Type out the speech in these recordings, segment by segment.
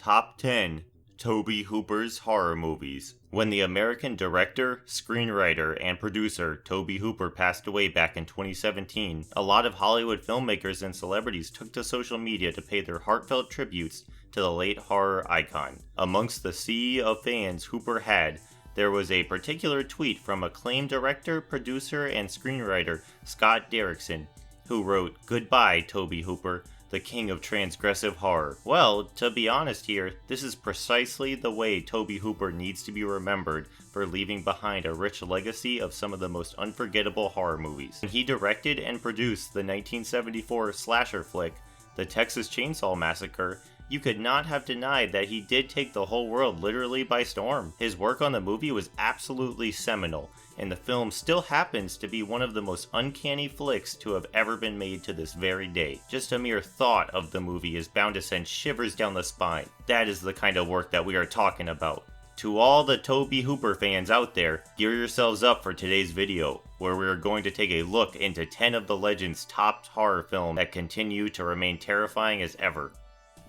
Top 10 Tobe Hooper's Horror Movies. When the American director, screenwriter, and producer Tobe Hooper passed away back in 2017, a lot of Hollywood filmmakers and celebrities took to social media to pay their heartfelt tributes to the late horror icon. Amongst the sea of fans Hooper had, there was a particular tweet from acclaimed director, producer, and screenwriter Scott Derrickson, who wrote, "Goodbye, Tobe Hooper, the king of transgressive horror." Well, to be honest here, this is precisely the way Tobe Hooper needs to be remembered for leaving behind a rich legacy of some of the most unforgettable horror movies. When he directed and produced the 1974 slasher flick, The Texas Chainsaw Massacre, you could not have denied that he did take the whole world literally by storm. His work on the movie was absolutely seminal, and the film still happens to be one of the most uncanny flicks to have ever been made to this very day. Just a mere thought of the movie is bound to send shivers down the spine. That is the kind of work that we are talking about. To all the Tobe Hooper fans out there, gear yourselves up for today's video, where we are going to take a look into 10 of the legend's top horror films that continue to remain terrifying as ever.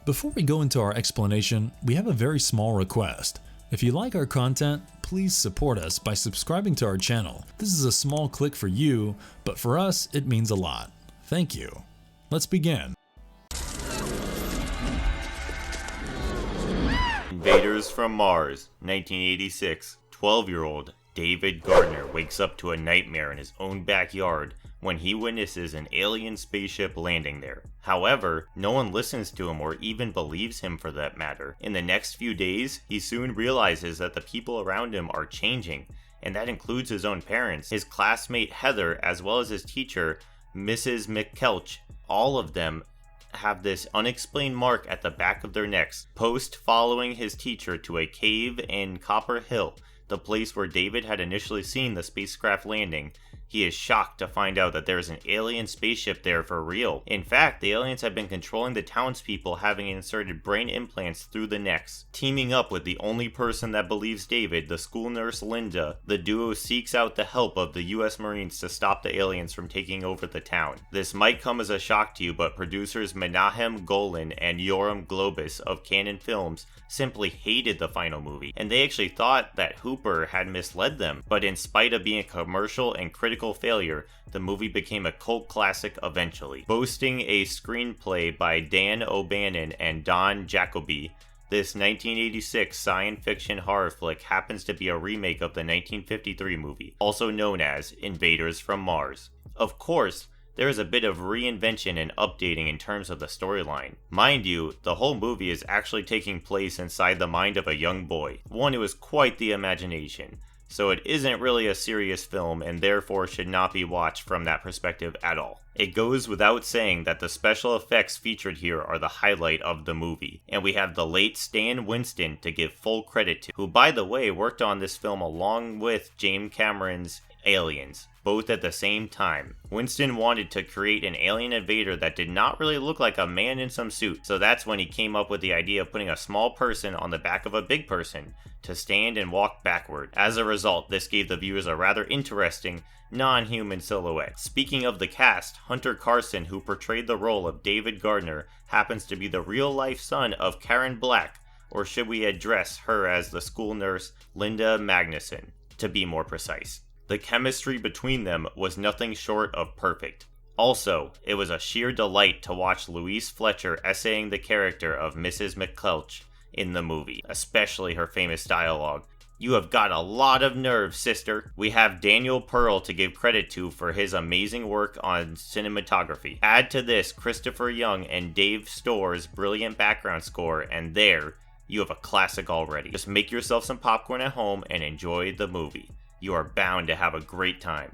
Before we go into our explanation, we have a very small request. If you like our content, please support us by subscribing to our channel. This is a small click for you, but for us, it means a lot. Thank you. Let's begin. Invaders from Mars, 1986. 12-year-old David Gardner wakes up to a nightmare in his own backyard when he witnesses an alien spaceship landing there. However, no one listens to him or even believes him for that matter. In the next few days, he soon realizes that the people around him are changing, and that includes his own parents, his classmate Heather, as well as his teacher, Mrs. McKelch. All of them have this unexplained mark at the back of their necks, post following his teacher to a cave in Copper Hill, the place where David had initially seen the spacecraft landing. He is shocked to find out that there is an alien spaceship there for real. In fact, the aliens have been controlling the townspeople, having inserted brain implants through the necks. Teaming up with the only person that believes David, the school nurse Linda, the duo seeks out the help of the US Marines to stop the aliens from taking over the town. This might come as a shock to you, but producers Menahem Golan and Yoram Globus of Canon Films simply hated the final movie, and they actually thought that Hooper had misled them. But in spite of being a commercial and critical failure, the movie became a cult classic eventually. Boasting a screenplay by Dan O'Bannon and Don Jacoby, this 1986 science fiction horror flick happens to be a remake of the 1953 movie, also known as Invaders from Mars. Of course, there is a bit of reinvention and updating in terms of the storyline. Mind you, the whole movie is actually taking place inside the mind of a young boy, one who has quite the imagination. So it isn't really a serious film and therefore should not be watched from that perspective at all. It goes without saying that the special effects featured here are the highlight of the movie, and we have the late Stan Winston to give full credit to, who by the way worked on this film along with James Cameron's Aliens, both at the same time. Winston wanted to create an alien invader that did not really look like a man in some suit, so that's when he came up with the idea of putting a small person on the back of a big person to stand and walk backward. As a result, this gave the viewers a rather interesting, non-human silhouette. Speaking of the cast, Hunter Carson, who portrayed the role of David Gardner, happens to be the real-life son of Karen Black, or should we address her as the school nurse Linda Magnuson, to be more precise. The chemistry between them was nothing short of perfect. Also, it was a sheer delight to watch Louise Fletcher essaying the character of Mrs. McKelch in the movie, especially her famous dialogue. "You have got a lot of nerve, sister." We have Daniel Pearl to give credit to for his amazing work on cinematography. Add to this Christopher Young and Dave Store's brilliant background score, and there, you have a classic already. Just make yourself some popcorn at home and enjoy the movie. You are bound to have a great time.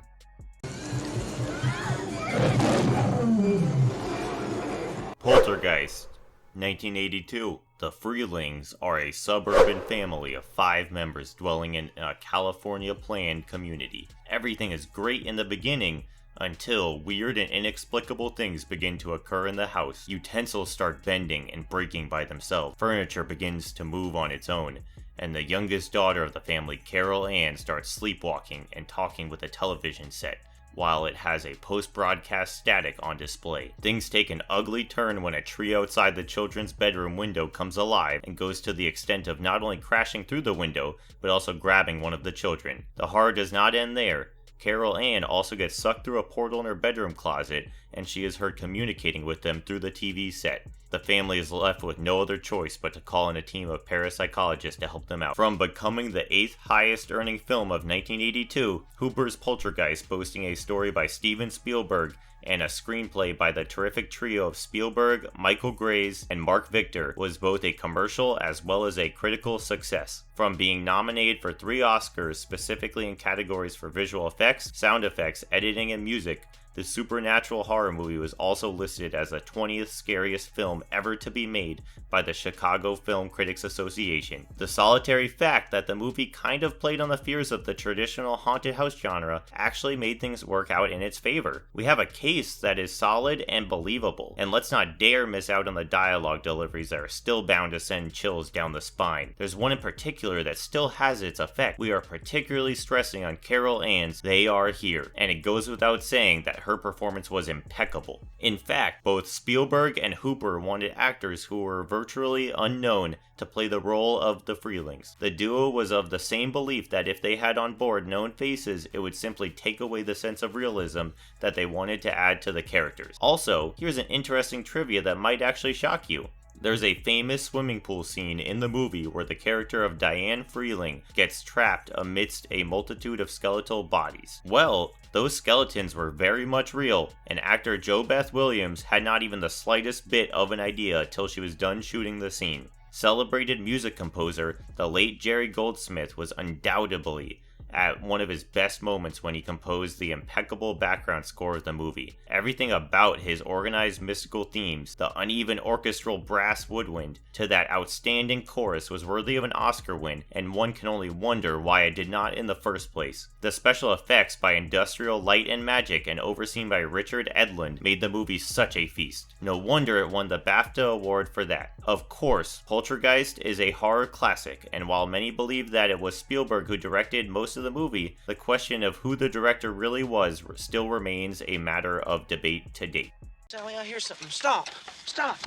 Poltergeist, 1982. The Freelings are a suburban family of 5 members dwelling in a California planned community. Everything is great in the beginning until weird and inexplicable things begin to occur in the house. Utensils start bending and breaking by themselves. Furniture begins to move on its own. And the youngest daughter of the family, Carol Ann, starts sleepwalking and talking with a television set, while it has a post-broadcast static on display. Things take an ugly turn when a tree outside the children's bedroom window comes alive and goes to the extent of not only crashing through the window, but also grabbing one of the children. The horror does not end there. Carol Ann also gets sucked through a portal in her bedroom closet, and she is heard communicating with them through the TV set. The family is left with no other choice but to call in a team of parapsychologists to help them out. From becoming the 8th highest earning film of 1982, Hooper's Poltergeist, boasting a story by Steven Spielberg and a screenplay by the terrific trio of Spielberg, Michael Graves, and Mark Victor, was both a commercial as well as a critical success. From being nominated for 3 Oscars, specifically in categories for visual effects, sound effects, editing, and music, the supernatural horror movie was also listed as the 20th scariest film ever to be made by the Chicago Film Critics Association. The solitary fact that the movie kind of played on the fears of the traditional haunted house genre actually made things work out in its favor. We have a case that is solid and believable, and let's not dare miss out on the dialogue deliveries that are still bound to send chills down the spine. There's one in particular that still has its effect. We are particularly stressing on Carol Ann's "They Are Here," and it goes without saying that her performance was impeccable. In fact, both Spielberg and Hooper wanted actors who were virtually unknown to play the role of the Freelings. The duo was of the same belief that if they had on board known faces, it would simply take away the sense of realism that they wanted to add to the characters. Also, here's an interesting trivia that might actually shock you. There's a famous swimming pool scene in the movie where the character of Diane Freeling gets trapped amidst a multitude of skeletal bodies. Well, those skeletons were very much real, and actor Jo Beth Williams had not even the slightest bit of an idea until she was done shooting the scene. Celebrated music composer, the late Jerry Goldsmith, was undoubtedly at one of his best moments when he composed the impeccable background score of the movie. Everything about his organized mystical themes, the uneven orchestral brass woodwind, to that outstanding chorus was worthy of an Oscar win, and one can only wonder why it did not in the first place. The special effects by Industrial Light and Magic and overseen by Richard Edlund made the movie such a feast. No wonder it won the BAFTA award for that. Of course, Poltergeist is a horror classic, and while many believe that it was Spielberg who directed most of the movie, the question of who the director really was still remains a matter of debate to date. Sally, I hear something. Stop! Stop!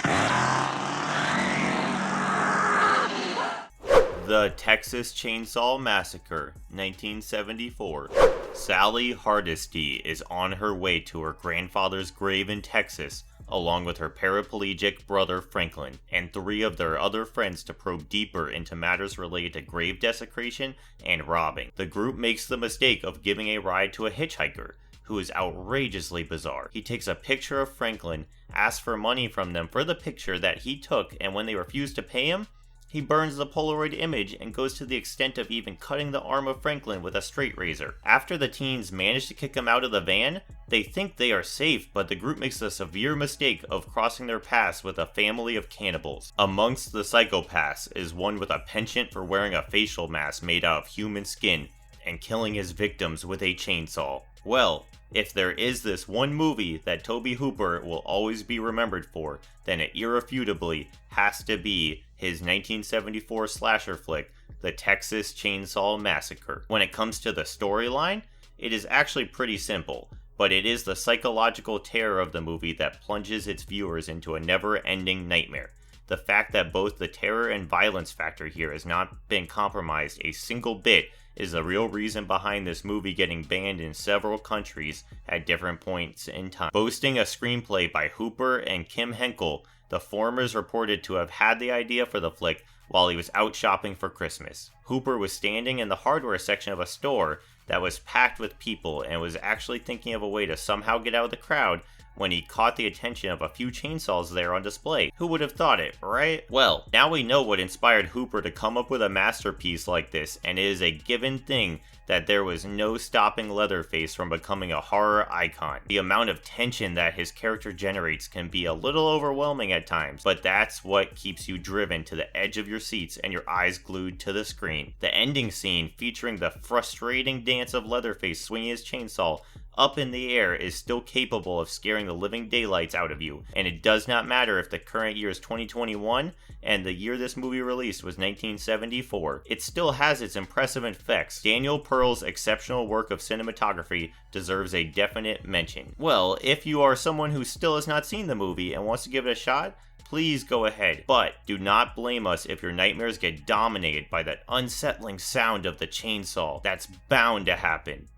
The Texas Chainsaw Massacre, 1974. Sally Hardesty is on her way to her grandfather's grave in Texas, along with her paraplegic brother Franklin, and 3 of their other friends to probe deeper into matters related to grave desecration and robbing. The group makes the mistake of giving a ride to a hitchhiker, who is outrageously bizarre. He takes a picture of Franklin, asks for money from them for the picture that he took, and when they refuse to pay him, he burns the Polaroid image and goes to the extent of even cutting the arm of Franklin with a straight razor. After the teens manage to kick him out of the van, they think they are safe, but the group makes the severe mistake of crossing their paths with a family of cannibals. Amongst the psychopaths is one with a penchant for wearing a facial mask made out of human skin and killing his victims with a chainsaw. Well, if there is this one movie that Tobe Hooper will always be remembered for, then it irrefutably has to be his 1974 slasher flick, The Texas Chainsaw Massacre. When it comes to the storyline, it is actually pretty simple, but it is the psychological terror of the movie that plunges its viewers into a never-ending nightmare. The fact that both the terror and violence factor here has not been compromised a single bit is the real reason behind this movie getting banned in several countries at different points in time. Boasting a screenplay by Hooper and Kim Henkel, the former is reported to have had the idea for the flick while he was out shopping for Christmas. Hooper was standing in the hardware section of a store that was packed with people and was actually thinking of a way to somehow get out of the crowd when he caught the attention of a few chainsaws there on display. Who would have thought it, right? Well, now we know what inspired Hooper to come up with a masterpiece like this, and it is a given thing that there was no stopping Leatherface from becoming a horror icon. The amount of tension that his character generates can be a little overwhelming at times, but that's what keeps you driven to the edge of your seats and your eyes glued to the screen. The ending scene, featuring the frustrating dance of Leatherface swinging his chainsaw up in the air, is still capable of scaring the living daylights out of you, and it does not matter if the current year is 2021 and the year this movie released was 1974. It still has its impressive effects. Daniel Pearl's exceptional work of cinematography deserves a definite mention. Well, if you are someone who still has not seen the movie and wants to give it a shot, please go ahead, but do not blame us if your nightmares get dominated by that unsettling sound of the chainsaw. That's bound to happen.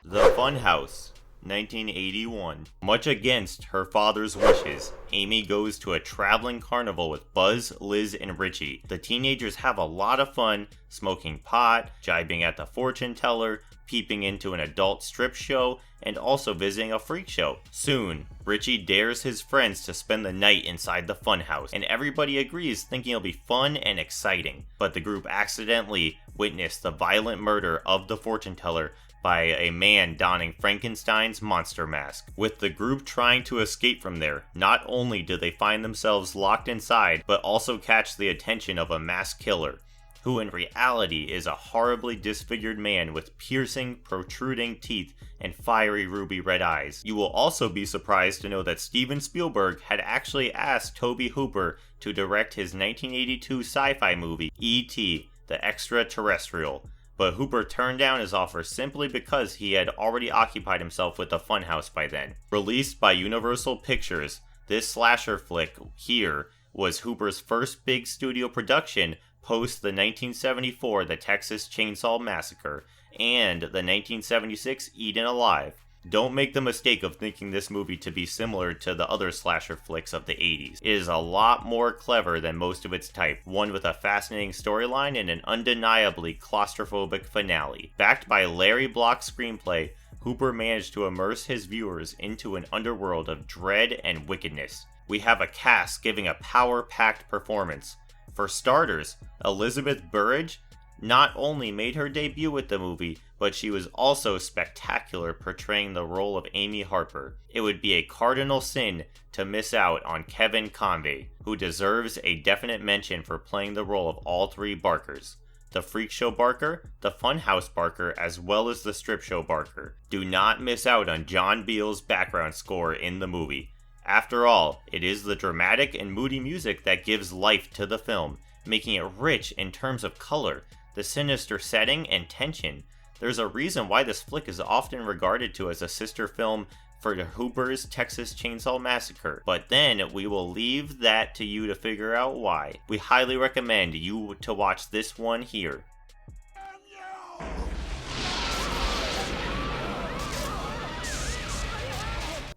The Funhouse, 1981. Much against her father's wishes, Amy goes to a traveling carnival with Buzz, Liz, and Richie. The teenagers have a lot of fun, smoking pot, jibing at the fortune teller, peeping into an adult strip show, and also visiting a freak show. Soon, Richie dares his friends to spend the night inside the funhouse, and everybody agrees, thinking it'll be fun and exciting. But the group accidentally witness the violent murder of the fortune teller by a man donning Frankenstein's monster mask. With the group trying to escape from there, not only do they find themselves locked inside, but also catch the attention of a masked killer, who in reality is a horribly disfigured man with piercing, protruding teeth and fiery ruby red eyes. You will also be surprised to know that Steven Spielberg had actually asked Tobe Hooper to direct his 1982 sci-fi movie, E.T. the Extraterrestrial, but Hooper turned down his offer simply because he had already occupied himself with the Funhouse by then. Released by Universal Pictures, this slasher flick here was Hooper's first big studio production post the 1974 The Texas Chainsaw Massacre and the 1976 Eaten Alive. Don't make the mistake of thinking this movie to be similar to the other slasher flicks of the 80s. It is a lot more clever than most of its type, one with a fascinating storyline and an undeniably claustrophobic finale. Backed by Larry Block's screenplay, Hooper managed to immerse his viewers into an underworld of dread and wickedness. We have a cast giving a power-packed performance. For starters, Elizabeth Burridge not only made her debut with the movie, but she was also spectacular portraying the role of Amy Harper. It would be a cardinal sin to miss out on Kevin Convey, who deserves a definite mention for playing the role of all three Barkers. The Freak Show Barker, the Funhouse Barker, as well as the Strip Show Barker. Do not miss out on John Beale's background score in the movie. After all, it is the dramatic and moody music that gives life to the film, making it rich in terms of color, the sinister setting, and tension. There's a reason why this flick is often regarded to as a sister film for Hooper's Texas Chainsaw Massacre, but then we will leave that to you to figure out why. We highly recommend you to watch this one here.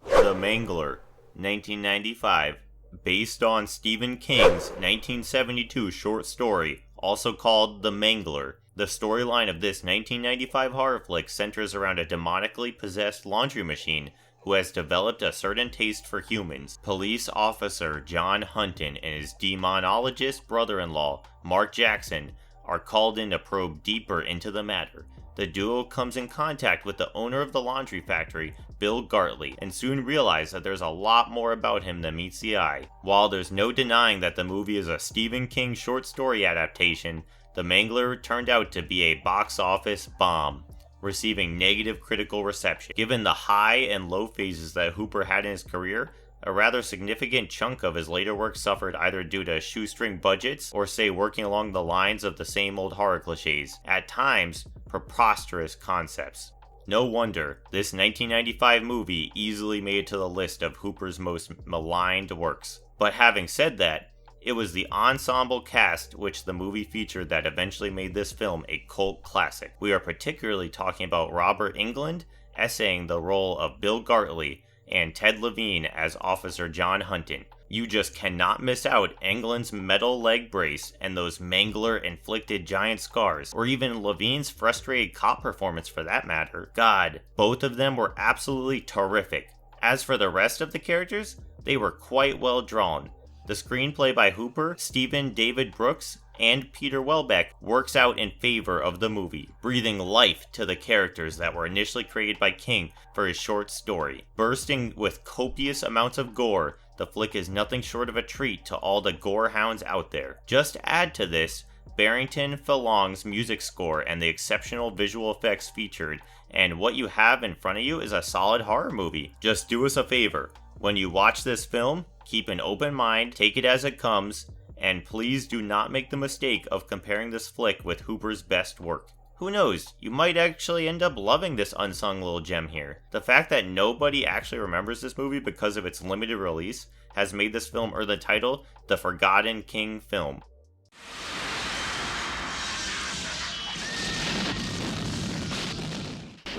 The Mangler, 1995. Based on Stephen King's 1972 short story, also called The Mangler. The storyline of this 1995 horror flick centers around a demonically possessed laundry machine who has developed a certain taste for humans. Police officer John Hunton and his demonologist brother-in-law, Mark Jackson, are called in to probe deeper into the matter. The duo comes in contact with the owner of the laundry factory, Bill Gartley, and soon realize that there's a lot more about him than meets the eye. While there's no denying that the movie is a Stephen King short story adaptation, The Mangler turned out to be a box office bomb, receiving negative critical reception. Given the high and low phases that Hooper had in his career, a rather significant chunk of his later work suffered either due to shoestring budgets or say working along the lines of the same old horror cliches, at times preposterous concepts. No wonder this 1995 movie easily made it to the list of Hooper's most maligned works. But having said that, it was the ensemble cast which the movie featured that eventually made this film a cult classic. We are particularly talking about Robert Englund essaying the role of Bill Gartley and Ted Levine as Officer John Hunton. You just cannot miss out Englund's metal leg brace and those Mangler-inflicted giant scars, or even Levine's frustrated cop performance for that matter. God, both of them were absolutely terrific. As for the rest of the characters, they were quite well drawn. The screenplay by Hooper, Stephen David Brooks, and Peter Welbeck works out in favor of the movie, breathing life to the characters that were initially created by King for his short story. Bursting with copious amounts of gore, the flick is nothing short of a treat to all the gore hounds out there. Just add to this Barrington Fellong's music score and the exceptional visual effects featured, and what you have in front of you is a solid horror movie. Just do us a favor. When you watch this film, keep an open mind, take it as it comes, and please do not make the mistake of comparing this flick with Hooper's best work. Who knows, you might actually end up loving this unsung little gem here. The fact that nobody actually remembers this movie because of its limited release has made this film earn the title The Forgotten King Film.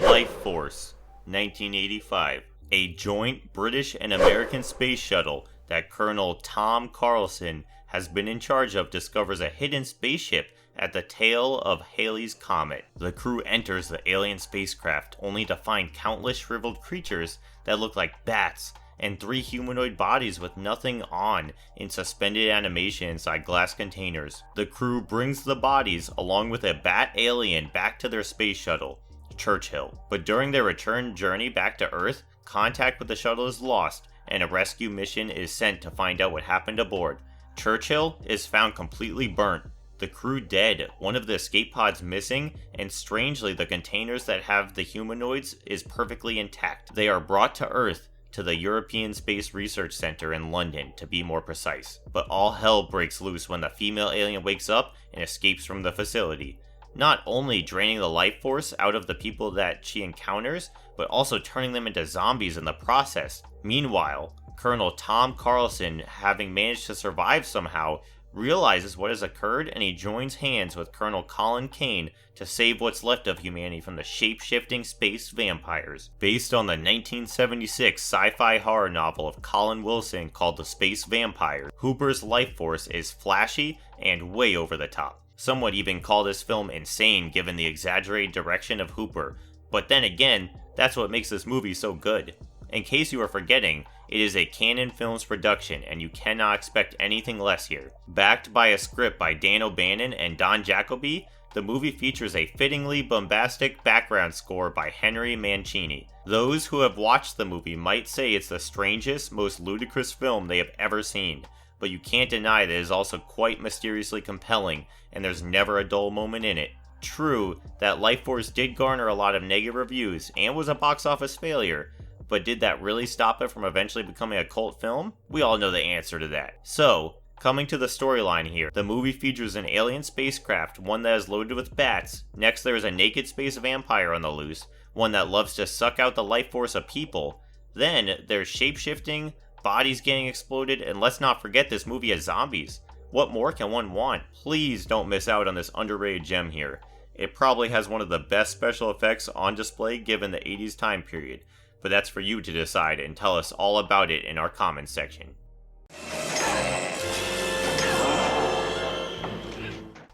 Lifeforce, 1985. A joint British and American space shuttle that Colonel Tom Carlson has been in charge of discovers a hidden spaceship at the tail of Halley's Comet. The crew enters the alien spacecraft only to find countless shriveled creatures that look like bats and 3 humanoid bodies with nothing on in suspended animation inside glass containers. The crew brings the bodies along with a bat alien back to their space shuttle, Churchill. But during their return journey back to Earth, contact with the shuttle is lost and a rescue mission is sent to find out what happened aboard. Churchill is found completely burnt, the crew dead, one of the escape pods missing, and strangely the containers that have the humanoids is perfectly intact. They are brought to Earth, to the European Space Research Center in London to be more precise. But all hell breaks loose when the female alien wakes up and escapes from the facility, not only draining the life force out of the people that she encounters, but also turning them into zombies in the process. Meanwhile, Colonel Tom Carlson, having managed to survive somehow, realizes what has occurred and he joins hands with Colonel Colin Kane to save what's left of humanity from the shape-shifting space vampires. Based on the 1976 sci-fi horror novel of Colin Wilson called The Space Vampire, Hooper's Lifeforce is flashy and way over the top. Some would even call this film insane given the exaggerated direction of Hooper, but then again, that's what makes this movie so good. In case you were forgetting, it is a Canon Films production and you cannot expect anything less here. Backed by a script by Dan O'Bannon and Don Jacoby, the movie features a fittingly bombastic background score by Henry Mancini. Those who have watched the movie might say it's the strangest, most ludicrous film they have ever seen, but you can't deny that it is also quite mysteriously compelling and there's never a dull moment in it. True that Lifeforce did garner a lot of negative reviews and was a box office failure, but did that really stop it from eventually becoming a cult film? We all know the answer to that. So, coming to the storyline here, the movie features an alien spacecraft, one that is loaded with bats. Next there is a naked space vampire on the loose, one that loves to suck out the life force of people. Then there's shape-shifting, bodies getting exploded, and let's not forget this movie has zombies. What more can one want? Please don't miss out on this underrated gem here. It probably has one of the best special effects on display given the 80s time period. But that's for you to decide and tell us all about it in our comments section.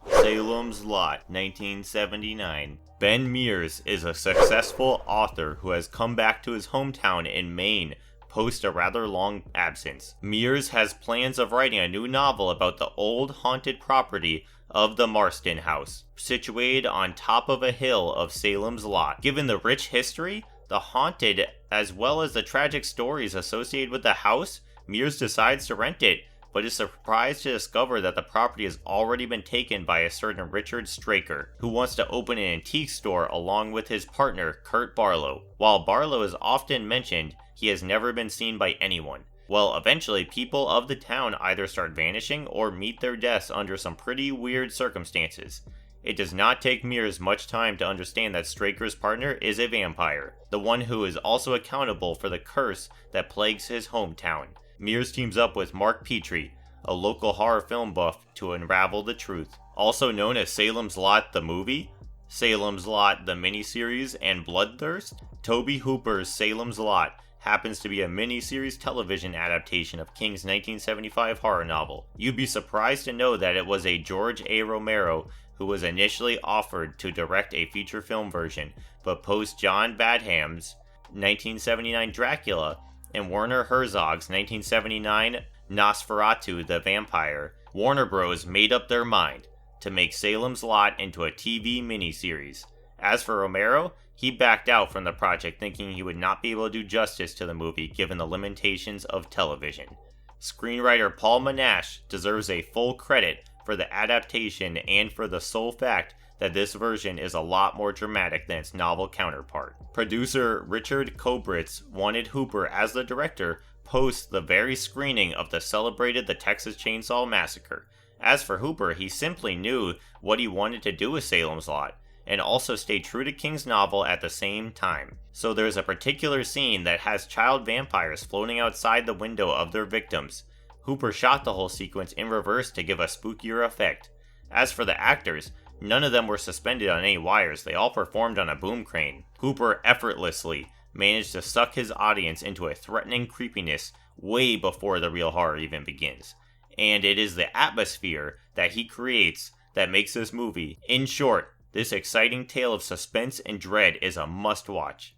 Salem's Lot, 1979. Ben Mears is a successful author who has come back to his hometown in Maine post a rather long absence. Mears has plans of writing a new novel about the old haunted property of the Marston House, situated on top of a hill of Salem's Lot. Given the rich history, the haunted, as well as the tragic stories associated with the house, Mears decides to rent it, but is surprised to discover that the property has already been taken by a certain Richard Straker, who wants to open an antique store along with his partner, Kurt Barlow. While Barlow is often mentioned, he has never been seen by anyone. Well, eventually, people of the town either start vanishing or meet their deaths under some pretty weird circumstances. It does not take Mears much time to understand that Straker's partner is a vampire, the one who is also accountable for the curse that plagues his hometown. Mears teams up with Mark Petrie, a local horror film buff, to unravel the truth. Also known as Salem's Lot the movie, Salem's Lot the miniseries, and Bloodthirst, Tobe Hooper's Salem's Lot happens to be a miniseries television adaptation of King's 1975 horror novel. You'd be surprised to know that it was a George A. Romero who was initially offered to direct a feature film version, but post John Badham's 1979 Dracula and Werner Herzog's 1979 Nosferatu the Vampire, Warner Bros. Made up their mind to make Salem's Lot into a TV miniseries. As for Romero, he backed out from the project thinking he would not be able to do justice to the movie given the limitations of television. Screenwriter Paul Monash deserves a full credit for the adaptation and for the sole fact that this version is a lot more dramatic than its novel counterpart. Producer Richard Kobritz wanted Hooper as the director, post the very screening of the celebrated The Texas Chainsaw Massacre. As for Hooper, he simply knew what he wanted to do with Salem's Lot, and also stayed true to King's novel at the same time. So there's a particular scene that has child vampires floating outside the window of their victims. Hooper shot the whole sequence in reverse to give a spookier effect. As for the actors, none of them were suspended on any wires, they all performed on a boom crane. Hooper effortlessly managed to suck his audience into a threatening creepiness way before the real horror even begins. And it is the atmosphere that he creates that makes this movie. In short, this exciting tale of suspense and dread is a must-watch.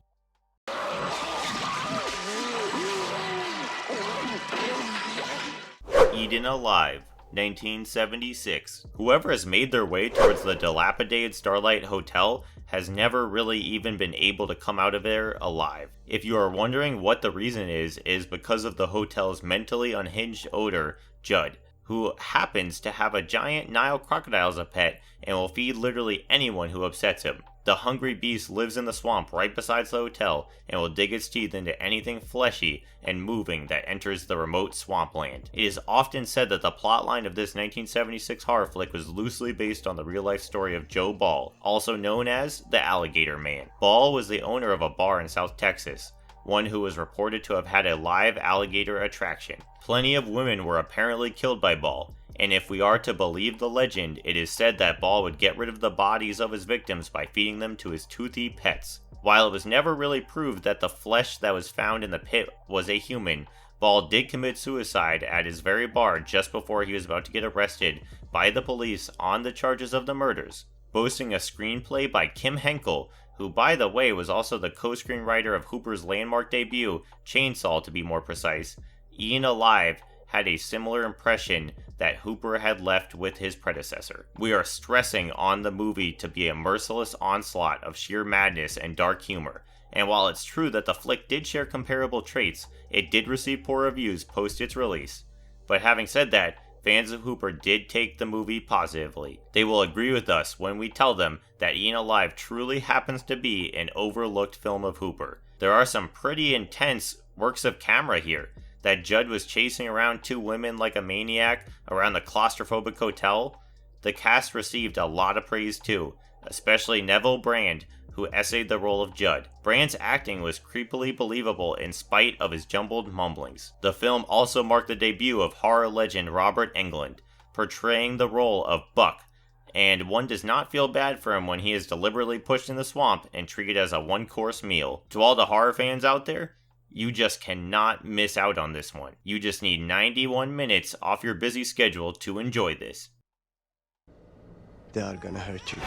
Eaten Alive, 1976. Whoever has made their way towards the dilapidated Starlight Hotel has never really even been able to come out of there alive. If you are wondering what the reason is because of the hotel's mentally unhinged owner, Judd, who happens to have a giant Nile crocodile as a pet and will feed literally anyone who upsets him. The hungry beast lives in the swamp right beside the hotel and will dig its teeth into anything fleshy and moving that enters the remote swampland. It is often said that the plotline of this 1976 horror flick was loosely based on the real-life story of Joe Ball, also known as the Alligator Man. Ball was the owner of a bar in South Texas, one who was reported to have had a live alligator attraction. Plenty of women were apparently killed by Ball, and if we are to believe the legend, it is said that Ball would get rid of the bodies of his victims by feeding them to his toothy pets. While it was never really proved that the flesh that was found in the pit was a human, Ball did commit suicide at his very bar just before he was about to get arrested by the police on the charges of the murders. Boasting a screenplay by Kim Henkel, who by the way was also the co-screenwriter of Hooper's landmark debut, Chainsaw to be more precise, Eaten Alive had a similar impression that Hooper had left with his predecessor. We are stressing on the movie to be a merciless onslaught of sheer madness and dark humor, and while it's true that the flick did share comparable traits, it did receive poor reviews post its release. But having said that, fans of Hooper did take the movie positively. They will agree with us when we tell them that Eaten Alive truly happens to be an overlooked film of Hooper. There are some pretty intense works of camera here. That Judd was chasing around two women like a maniac around the claustrophobic hotel. The cast received a lot of praise too, especially Neville Brand, who essayed the role of Judd. Brand's acting was creepily believable in spite of his jumbled mumblings. The film also marked the debut of horror legend Robert Englund, portraying the role of Buck, and one does not feel bad for him when he is deliberately pushed in the swamp and treated as a one-course meal. To all the horror fans out there, you just cannot miss out on this one. You just need 91 minutes off your busy schedule to enjoy this. They are gonna hurt you.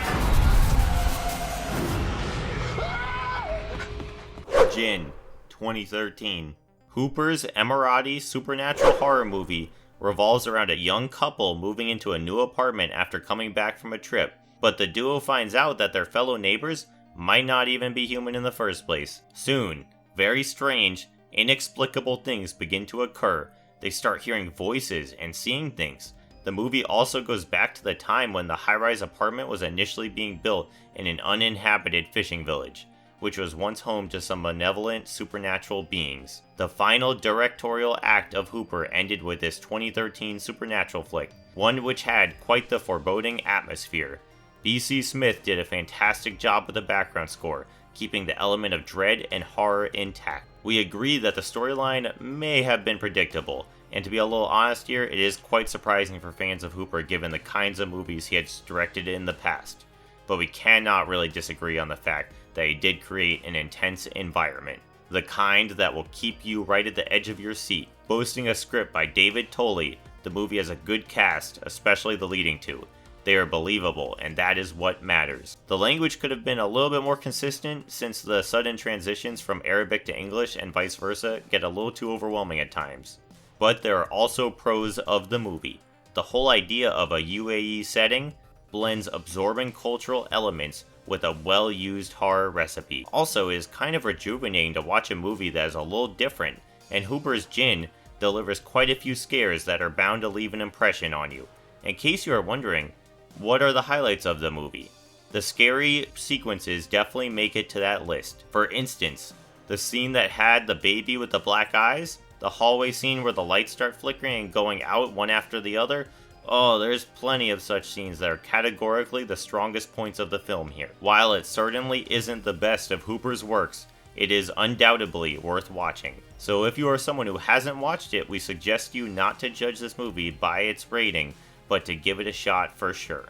Djinn, 2013. Hooper's Emirati supernatural horror movie revolves around a young couple moving into a new apartment after coming back from a trip, but the duo finds out that their fellow neighbors might not even be human in the first place. Soon, very strange, inexplicable things begin to occur. They start hearing voices and seeing things. The movie also goes back to the time when the high-rise apartment was initially being built in an uninhabited fishing village, which was once home to some malevolent supernatural beings. The final directorial act of Hooper ended with this 2013 supernatural flick, one which had quite the foreboding atmosphere. B.C. Smith did a fantastic job with the background score, keeping the element of dread and horror intact. We agree that the storyline may have been predictable, and to be a little honest here, it is quite surprising for fans of Hooper given the kinds of movies he has directed in the past. But we cannot really disagree on the fact that he did create an intense environment, the kind that will keep you right at the edge of your seat. Boasting a script by David Tolley, the movie has a good cast, especially the leading two. They are believable, and that is what matters. The language could have been a little bit more consistent since the sudden transitions from Arabic to English and vice versa get a little too overwhelming at times. But there are also pros of the movie. The whole idea of a UAE setting blends absorbing cultural elements with a well-used horror recipe. Also, it is kind of rejuvenating to watch a movie that is a little different, and Hooper's Djinn delivers quite a few scares that are bound to leave an impression on you. In case you are wondering, what are the highlights of the movie? The scary sequences definitely make it to that list. For instance, the scene that had the baby with the black eyes, The hallway scene where the lights start flickering and going out one after the other. Oh, there's plenty of such scenes that are categorically the strongest points of the film here. While it certainly isn't the best of Hooper's works, it is undoubtedly worth watching. So if you are someone who hasn't watched it, we suggest you not to judge this movie by its rating, but to give it a shot for sure.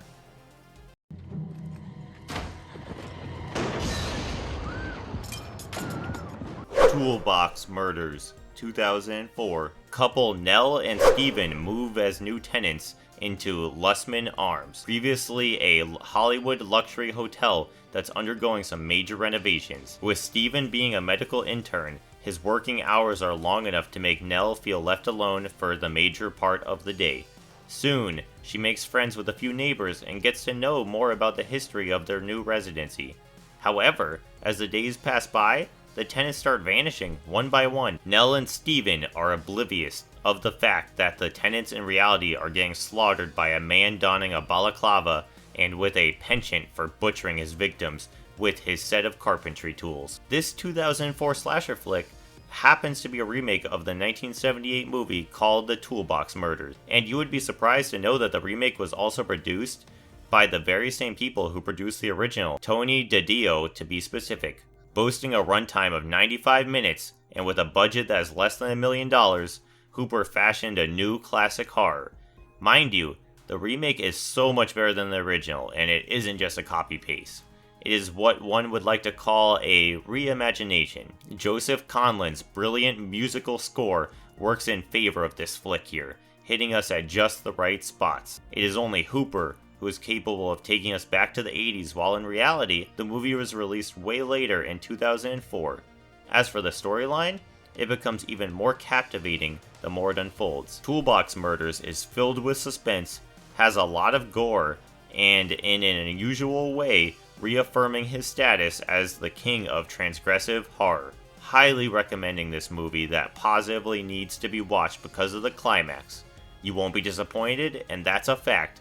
Toolbox Murders, 2004. Couple Nell and Steven move as new tenants into Lussman Arms, previously a Hollywood luxury hotel that's undergoing some major renovations. With Steven being a medical intern, his working hours are long enough to make Nell feel left alone for the major part of the day. Soon, she makes friends with a few neighbors and gets to know more about the history of their new residency. However, as the days pass by, the tenants start vanishing one by one. Nell and Steven are oblivious of the fact that the tenants in reality are getting slaughtered by a man donning a balaclava and with a penchant for butchering his victims with his set of carpentry tools. This 2004 slasher flick happens to be a remake of the 1978 movie called The Toolbox Murders, and you would be surprised to know that the remake was also produced by the very same people who produced the original, Tony DiDio to be specific. Boasting a runtime of 95 minutes, and with a budget that is less than $1 million, Hooper fashioned a new classic horror. Mind you, the remake is so much better than the original, and it isn't just a copy-paste. It is what one would like to call a reimagination. Joseph Conlin's brilliant musical score works in favor of this flick here, hitting us at just the right spots. It is only Hooper who is capable of taking us back to the 80s, while in reality, the movie was released way later in 2004. As for the storyline, it becomes even more captivating the more it unfolds. Toolbox Murders is filled with suspense, has a lot of gore, and in an unusual way, reaffirming his status as the king of transgressive horror. Highly recommending this movie that positively needs to be watched because of the climax. You won't be disappointed, and that's a fact.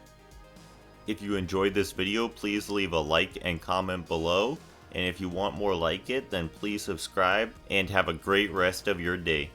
If you enjoyed this video, please leave a like and comment below. And if you want more like it, then please subscribe and have a great rest of your day.